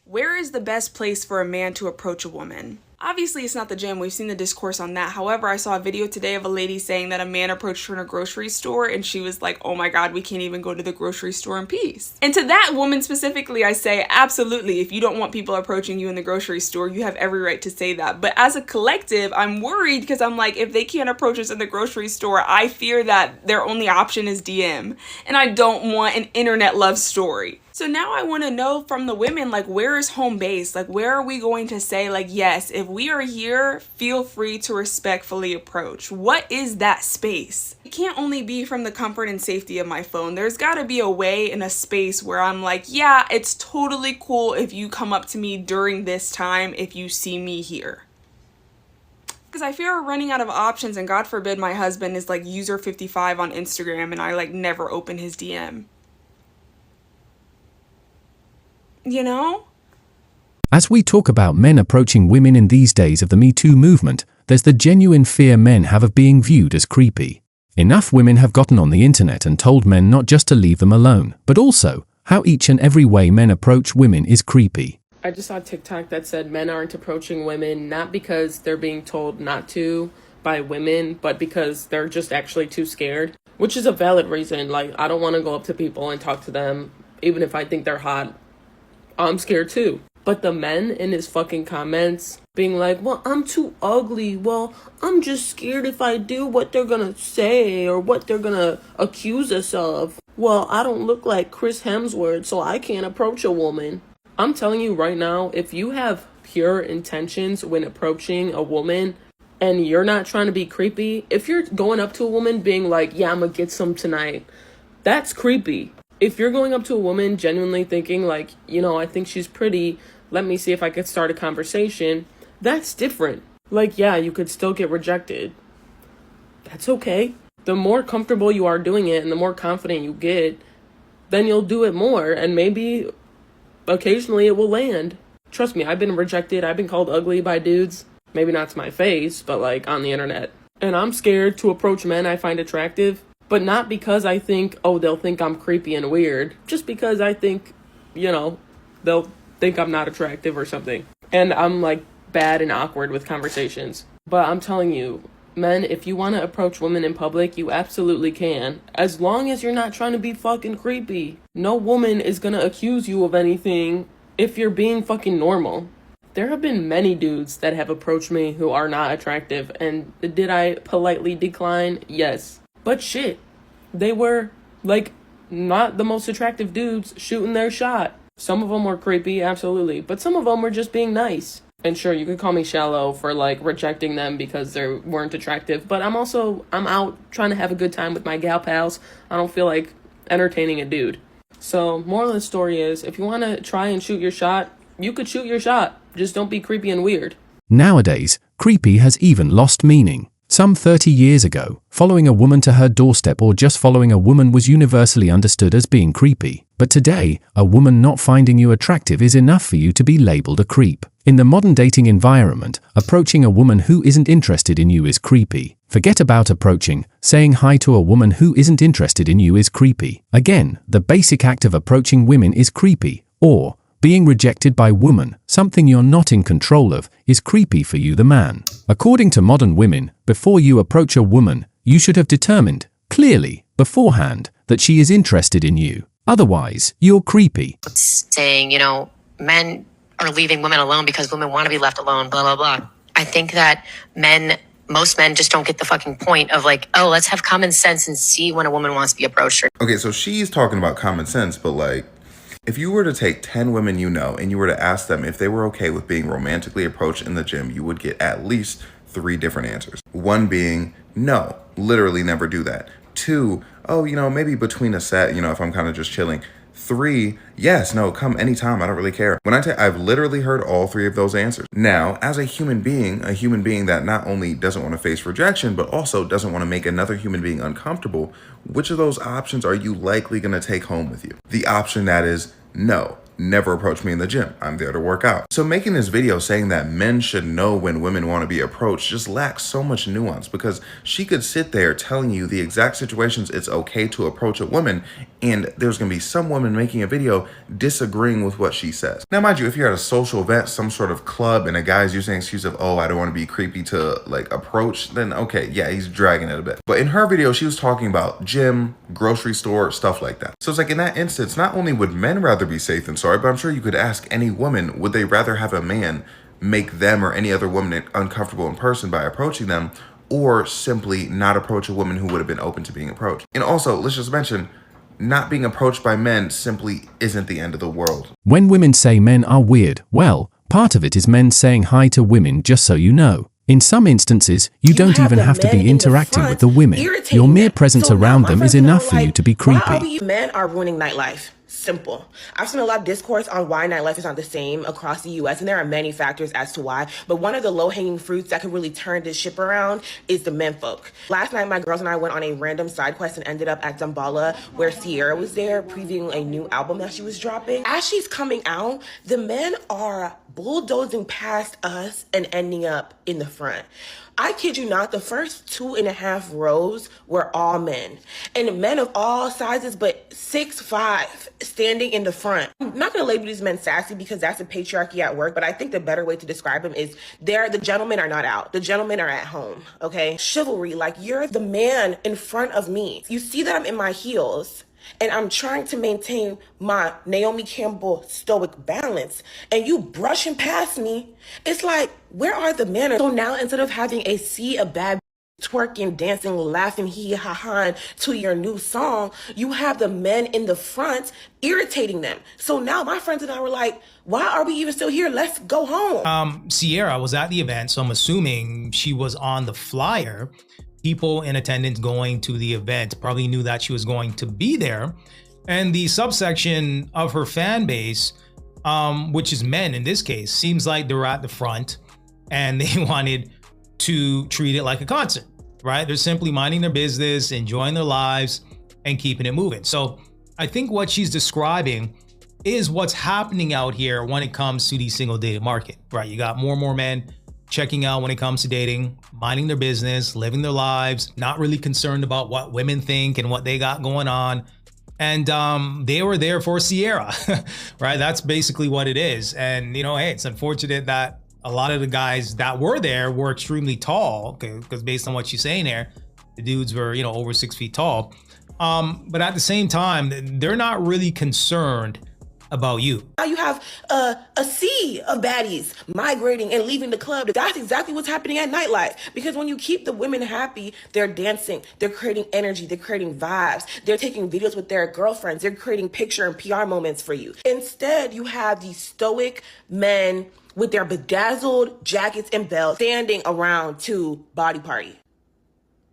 Where is the best place for a man to approach a woman? Obviously, it's not the gym. We've seen the discourse on that. However, I saw a video today of a lady saying that a man approached her in a grocery store and she was like, oh my God, we can't even go to the grocery store in peace. And to that woman specifically, I say, absolutely. If you don't want people approaching you in the grocery store, you have every right to say that. But as a collective, I'm worried because I'm like, if they can't approach us in the grocery store, I fear that their only option is DM. And I don't want an internet love story. So now I want to know from the women, like, where is home base? Like, where are we going to say, like, yes, if we are here, feel free to respectfully approach? What is that space? It can't only be from the comfort and safety of my phone. There's got to be a way in a space where I'm like, yeah, it's totally cool if you come up to me during this time if you see me here. Because I fear we're running out of options, and God forbid my husband is like user 55 on Instagram and I like never open his DM. You know? As we talk about men approaching women in these days of the Me Too movement, there's the genuine fear men have of being viewed as creepy. Enough women have gotten on the internet and told men not just to leave them alone, but also how each and every way men approach women is creepy. I just saw a TikTok that said men aren't approaching women not because they're being told not to by women, but because they're just actually too scared, which is a valid reason. Like, I don't want to go up to people and talk to them, even if I think they're hot. I'm scared too. But the men in his fucking comments being like, well, I'm too ugly. Well, I'm just scared if I do what they're gonna say or what they're gonna accuse us of. Well, I don't look like Chris Hemsworth, so I can't approach a woman. I'm telling you right now, if you have pure intentions when approaching a woman and you're not trying to be creepy, if you're going up to a woman being like, yeah, I'm gonna get some tonight, that's creepy. If you're going up to a woman genuinely thinking like, you know, I think she's pretty, let me see if I could start a conversation, that's different. Like, yeah, you could still get rejected. That's okay. The more comfortable you are doing it and the more confident you get, then you'll do it more, and maybe occasionally it will land. Trust me, I've been rejected. I've been called ugly by dudes. Maybe not to my face, but like on the internet. And I'm scared to approach men I find attractive. But not because I think, oh, they'll think I'm creepy and weird. Just because I think, you know, they'll think I'm not attractive or something. And I'm like bad and awkward with conversations. But I'm telling you, men, if you want to approach women in public, you absolutely can. As long as you're not trying to be fucking creepy. No woman is gonna accuse you of anything if you're being fucking normal. There have been many dudes that have approached me who are not attractive. And did I politely decline? Yes. But shit, they were, like, not the most attractive dudes shooting their shot. Some of them were creepy, absolutely, but some of them were just being nice. And sure, you could call me shallow for, like, rejecting them because they weren't attractive, but I'm out trying to have a good time with my gal pals. I don't feel like entertaining a dude. So, moral of the story is, if you want to try and shoot your shot, you could shoot your shot. Just don't be creepy and weird. Nowadays, creepy has even lost meaning. Some 30 years ago, following a woman to her doorstep or just following a woman was universally understood as being creepy. But today, a woman not finding you attractive is enough for you to be labeled a creep. In the modern dating environment, approaching a woman who isn't interested in you is creepy. Forget about approaching, saying hi to a woman who isn't interested in you is creepy. Again, the basic act of approaching women is creepy, or being rejected by women, something you're not in control of, is creepy for you, the man. According to modern women, before you approach a woman, you should have determined, clearly, beforehand, that she is interested in you. Otherwise, you're creepy. Saying, you know, men are leaving women alone because women want to be left alone, blah, blah, blah. I think that most men just don't get the fucking point of like, oh, let's have common sense and see when a woman wants to be approached. Okay, so she's talking about common sense, but like, if you were to take 10 women you know and you were to ask them if they were okay with being romantically approached in the gym, you would get at least 3 different answers. One being, no, literally never do that. 2, oh, you know, maybe between a set, you know, if I'm kind of just chilling. 3, yes, no, come anytime, I don't really care. I've literally heard all 3 of those answers. Now, as a human being that not only doesn't want to face rejection, but also doesn't want to make another human being uncomfortable, which of those options are you likely going to take home with you? The option that is no. never approach me in the gym. I'm there to work out. So making this video saying that men should know when women want to be approached just lacks so much nuance, because she could sit there telling you the exact situations it's okay to approach a woman, and there's going to be some woman making a video disagreeing with what she says. Now, mind you, if you're at a social event, some sort of club, and a guy's using an excuse of, oh, I don't want to be creepy to like approach, then okay, yeah, he's dragging it a bit. But in her video, she was talking about gym, grocery store, stuff like that. So it's like in that instance, not only would men rather be safe than sorry, but I'm sure you could ask any woman, would they rather have a man make them or any other woman uncomfortable in person by approaching them, or simply not approach a woman who would have been open to being approached? And also, let's just mention, not being approached by men simply isn't the end of the world. When women say men are weird, well, part of it is men saying hi to women, just so you know. In some instances, you don't even have to be interacting with the women. Your mere presence around them is enough for you to be creepy. Men are ruining nightlife. Simple. I've seen a lot of discourse on why nightlife is not the same across the US, and there are many factors as to why, but one of the low-hanging fruits that could really turn this ship around is the menfolk. Last night, my girls and I went on a random side quest and ended up at Damballa, where Sierra was there previewing a new album that she was dropping. As she's coming out, the men are bulldozing past us and ending up in the front. I kid you not, the first 2.5 rows were all men. And men of all sizes, but 6'5", standing in the front. I'm not gonna label these men sassy because that's the patriarchy at work, but I think the better way to describe them is the gentlemen are not out. The gentlemen are at home, okay? Chivalry, like you're the man in front of me. You see that I'm in my heels, and I'm trying to maintain my Naomi Campbell stoic balance, and you brushing past me. It's like, where are the manners? So now, instead of having a sea of bad twerking, dancing, laughing, hee-ha-ha to your new song, you have the men in the front irritating them. So now my friends and I were like, why are we even still here? Let's go home. Sierra was at the event, so I'm assuming she was on the flyer. People in attendance going to the event probably knew that she was going to be there. And the subsection of her fan base, which is men in this case, seems like they're at the front and they wanted to treat it like a concert, right? They're simply minding their business, enjoying their lives, and keeping it moving. So I think what she's describing is what's happening out here when it comes to the single dating market, right? You got more and more men checking out when it comes to dating, minding their business, living their lives, not really concerned about what women think and what they got going on. And they were there for Sierra, right? That's basically what it is. And, you know, hey, it's unfortunate that a lot of the guys that were there were extremely tall, because based on what she's saying there, the dudes were, you know, over 6 feet tall. But at the same time, they're not really concerned about you. Now you have a sea of baddies migrating and leaving the club. That's exactly what's happening at nightlife. Because when you keep the women happy, they're dancing, they're creating energy, they're creating vibes, they're taking videos with their girlfriends, they're creating picture and PR moments for you. Instead, you have these stoic men with their bedazzled jackets and belts standing around to body party.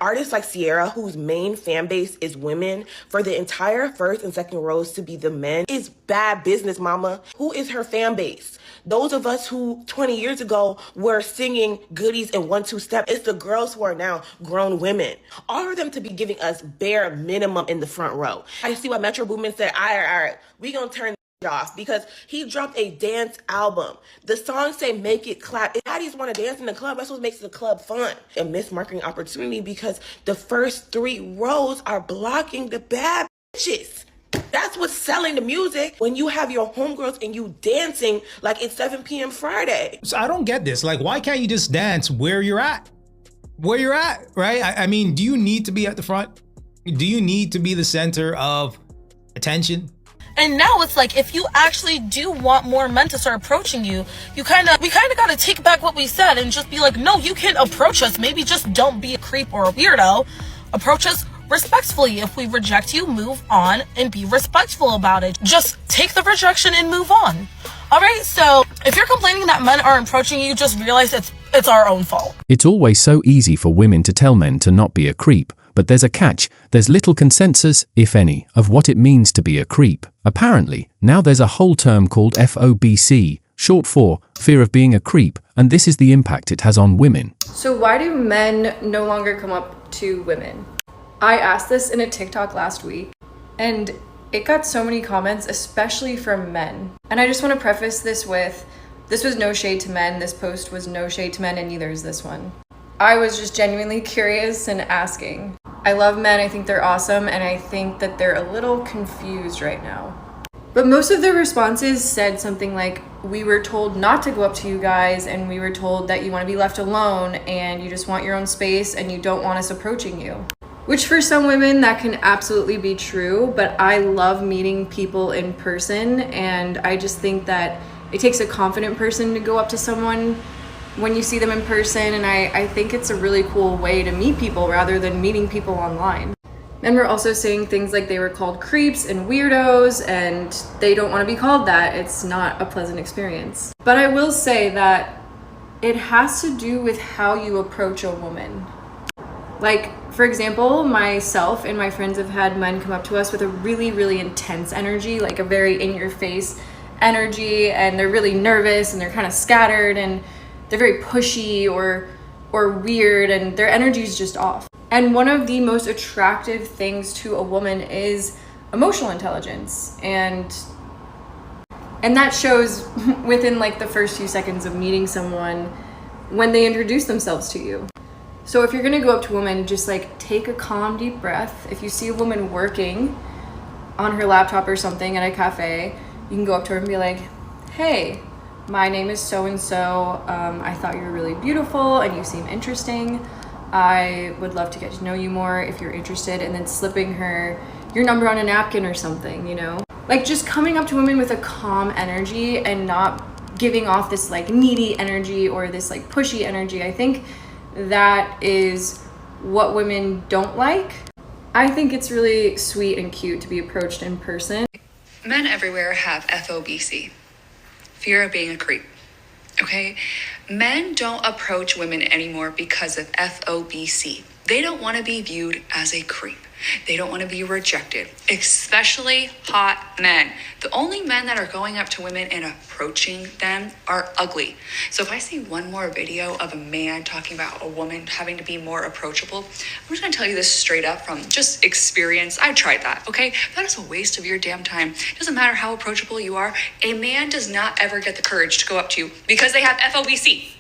Artists like Sierra, whose main fan base is women, for the entire first and second rows to be the men is bad business, mama. Who is her fan base? Those of us who 20 years ago were singing goodies in 1-2 step. It's the girls who are now grown women. All of them to be giving us bare minimum in the front row. I see why Metro Boomin said, all right, we gonna turn off, because he dropped a dance album. The songs say make it clap. If baddies want to dance in the club, that's what makes the club fun. A missed marketing opportunity because the first 3 rows are blocking the bad bitches. That's what's selling the music. When you have your homegirls and you dancing like it's 7 p.m. Friday. So I don't get this. Like, why can't you just dance where you're at? Where you're at, right? I mean, do you need to be at the front? Do you need to be the center of attention? And now it's like, if you actually do want more men to start approaching you, we kind of got to take back what we said and just be like, no, you can approach us. Maybe just don't be a creep or a weirdo. Approach us respectfully. If we reject you, move on and be respectful about it. Just take the rejection and move on. All right, so if you're complaining that men are approaching you, just realize it's our own fault. It's always so easy for women to tell men to not be a creep, but there's a catch. There's little consensus, if any, of what it means to be a creep. Apparently, now there's a whole term called FOBC, short for fear of being a creep, and this is the impact it has on women. So why do men no longer come up to women? I asked this in a TikTok last week, and It got so many comments, especially from men. And I just want to preface this with, this was no shade to men. This post was no shade to men, and neither is this one. I was just genuinely curious and asking. I love men, I think they're awesome, and I think that they're a little confused right now. But most of their responses said something like, we were told not to go up to you guys, and we were told that you want to be left alone, and you just want your own space, and you don't want us approaching you. Which for some women, that can absolutely be true, but I love meeting people in person, and I just think that it takes a confident person to go up to someone when you see them in person, and I think it's a really cool way to meet people rather than meeting people online. Men were also saying things like they were called creeps and weirdos, and they don't want to be called that. It's not a pleasant experience. But I will say that it has to do with how you approach a woman. Like, for example, myself and my friends have had men come up to us with a really, really intense energy, like a very in-your-face energy, and they're really nervous and they're kind of scattered and they're very pushy or weird, and their energy is just off. And one of the most attractive things to a woman is emotional intelligence, and that shows within like the first few seconds of meeting someone when they introduce themselves to you. So if you're gonna go up to a woman, just like take a calm, deep breath. If you see a woman working on her laptop or something at a cafe, you can go up to her and be like, hey, my name is so-and-so. I thought you were really beautiful and you seem interesting. I would love to get to know you more if you're interested. And then slipping her your number on a napkin or something, you know? Like just coming up to women with a calm energy and not giving off this like needy energy or this like pushy energy. I think that is what women don't like. I think it's really sweet and cute to be approached in person. Men everywhere have FOBC, fear of being a creep, okay? Men don't approach women anymore because of FOBC. They don't want to be viewed as a creep. They don't want to be rejected, especially hot men. The only men that are going up to women and approaching them are ugly. So if I see one more video of a man talking about a woman having to be more approachable, I'm just going to tell you this straight up from just experience. I tried that, okay? That is a waste of your damn time. It doesn't matter how approachable you are. A man does not ever get the courage to go up to you because they have FOBC.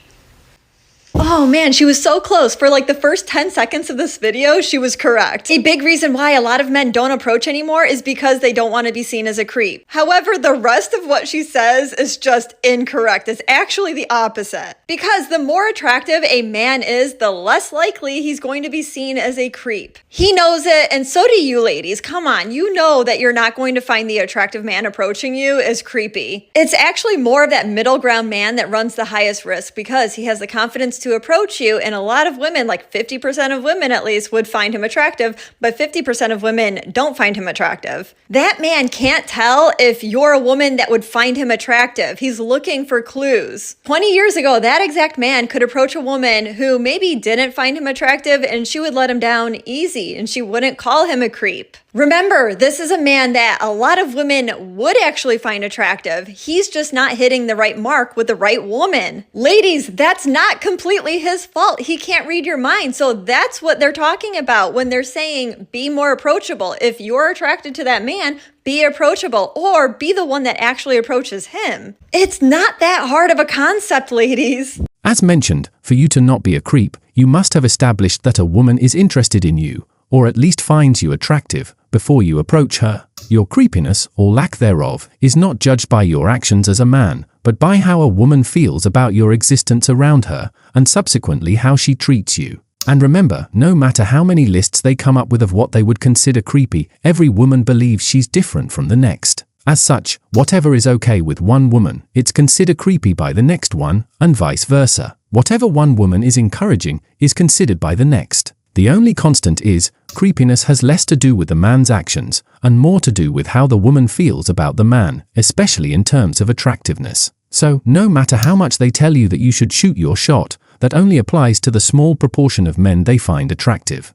Oh man, she was so close. For like the first 10 seconds of this video, she was correct. A big reason why a lot of men don't approach anymore is because they don't want to be seen as a creep. However, the rest of what she says is just incorrect. It's actually the opposite. Because the more attractive a man is, the less likely he's going to be seen as a creep. He knows it, and so do you ladies. Come on, you know that you're not going to find the attractive man approaching you as creepy. It's actually more of that middle ground man that runs the highest risk because he has the confidence to approach you, and a lot of women, like 50% of women at least, would find him attractive, but 50% of women don't find him attractive. That man can't tell if you're a woman that would find him attractive. He's looking for clues. 20 years ago, that exact man could approach a woman who maybe didn't find him attractive, and she would let him down easy, and she wouldn't call him a creep. Remember, this is a man that a lot of women would actually find attractive. He's just not hitting the right mark with the right woman. Ladies, that's not completely his fault. He can't read your mind. So that's what they're talking about when they're saying be more approachable. If you're attracted to that man, be approachable, or be the one that actually approaches him. It's not that hard of a concept, ladies. As mentioned, for you to not be a creep, you must have established that a woman is interested in you, or at least finds you attractive, before you approach her. Your creepiness, or lack thereof, is not judged by your actions as a man, but by how a woman feels about your existence around her, and subsequently how she treats you. And remember, no matter how many lists they come up with of what they would consider creepy, every woman believes she's different from the next. As such, whatever is okay with one woman, it's considered creepy by the next one, and vice versa. Whatever one woman is encouraging is considered by the next. The only constant is, creepiness has less to do with the man's actions, and more to do with how the woman feels about the man, especially in terms of attractiveness. So, no matter how much they tell you that you should shoot your shot, that only applies to the small proportion of men they find attractive.